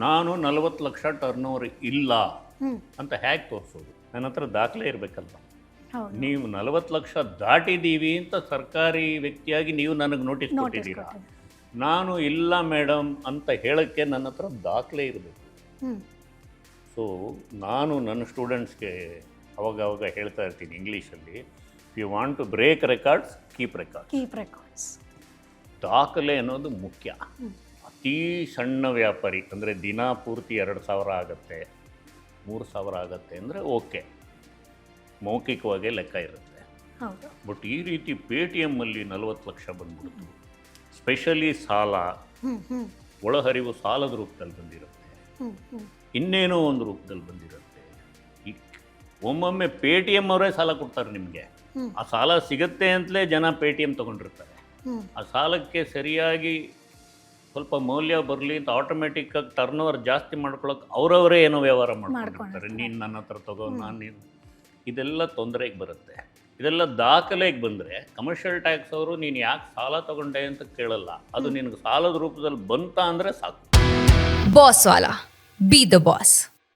ನಾನು 40 lakh turn over ಇಲ್ಲ ಅಂತ ಹೇಗೆ ತೋರಿಸೋದು? ನನ್ನ ಹತ್ರ ದಾಖಲೆ ಇರಬೇಕಲ್ವ. ಹೌದು. ನೀವು 40 ಲಕ್ಷ ದಾಟಿದ್ದೀವಿ ಅಂತ ಸರ್ಕಾರಿ ವ್ಯಕ್ತಿಯಾಗಿ ನೀವು ನನಗೆ ನೋಟಿಸ್ ಕೊಟ್ಟಿದ್ದೀರಾ. ನಾನು ಇಲ್ಲ ಮೇಡಮ್ ಅಂತ ಹೇಳೋಕ್ಕೆ ನನ್ನ ಹತ್ರ ದಾಖಲೆ ಇರಬೇಕು. ಸೊ ನಾನು ನನ್ನ ಸ್ಟೂಡೆಂಟ್ಸ್ಗೆ ಅವಾಗ ಹೇಳ್ತಾ ಇರ್ತೀನಿ ಇಂಗ್ಲೀಷಲ್ಲಿ, if you want to break records keep records. ದಾಖಲೆ ಅನ್ನೋದು ಮುಖ್ಯ. ಅತೀ ಸಣ್ಣ ವ್ಯಾಪಾರಿ ಅಂದರೆ ದಿನ ಪೂರ್ತಿ 2,000 ಆಗುತ್ತೆ, 3,000 ಆಗುತ್ತೆ ಅಂದರೆ ಓಕೆ, ಮೌಖಿಕವಾಗಿ ಲೆಕ್ಕ ಇರುತ್ತೆ. ಬಟ್ ಈ ರೀತಿ ಪೇಟಿಎಮ್ಮಲ್ಲಿ 40 ಲಕ್ಷ ಬಂದ್ಬಿಡ್ತು. ಸ್ಪೆಷಲಿ ಸಾಲ, ಒಳಹರಿವು ಸಾಲದ ರೂಪದಲ್ಲಿ ಬಂದಿರುತ್ತೆ, ಇನ್ನೇನೋ ಒಂದು ರೂಪದಲ್ಲಿ ಬಂದಿರುತ್ತೆ. ಒಮ್ಮೊಮ್ಮೆ ಪೇಟಿಎಮ್ ಅವರೇ ಸಾಲ ಕೊಡ್ತಾರೆ ನಿಮಗೆ. ಆ ಸಾಲ ಸಿಗುತ್ತೆ ಅಂತಲೇ ಜನ ಪೇಟಿಎಮ್ ತೊಗೊಂಡಿರ್ತಾರೆ. ಆ ಸಾಲಕ್ಕೆ ಸರಿಯಾಗಿ ಸ್ವಲ್ಪ ಮೌಲ್ಯ ಬರಲಿ ಅಂತ ಆಟೋಮೆಟಿಕ್ಕಾಗಿ ಟರ್ನ್ ಓವರ್ ಜಾಸ್ತಿ ಮಾಡ್ಕೊಳ್ಳೋಕೆ ಅವರವರೇ ಏನೋ ವ್ಯವಹಾರ ಮಾಡ್ಕೊಂಡಿರ್ತಾರೆ. ನೀನು ನನ್ನ ಹತ್ರ ತಗೋ, ನೀನು, ಇದೆಲ್ಲ ತೊಂದರೆಗೆ ಬರುತ್ತೆ. ಇದೆಲ್ಲ ದಾಖಲೆಗೆ ಬಂದರೆ ಕಮರ್ಷಿಯಲ್ ಟ್ಯಾಕ್ಸ್ ಅವರು ನೀನು ಯಾಕೆ ಸಾಲ ತಗೊಂಡೆ ಅಂತ ಕೇಳಲ್ಲ. ಅದು ನಿನಗೆ ಸಾಲದ ರೂಪದಲ್ಲಿ ಬಂತ ಅಂದರೆ ಸಾಕು. Boss Vala, B the boss.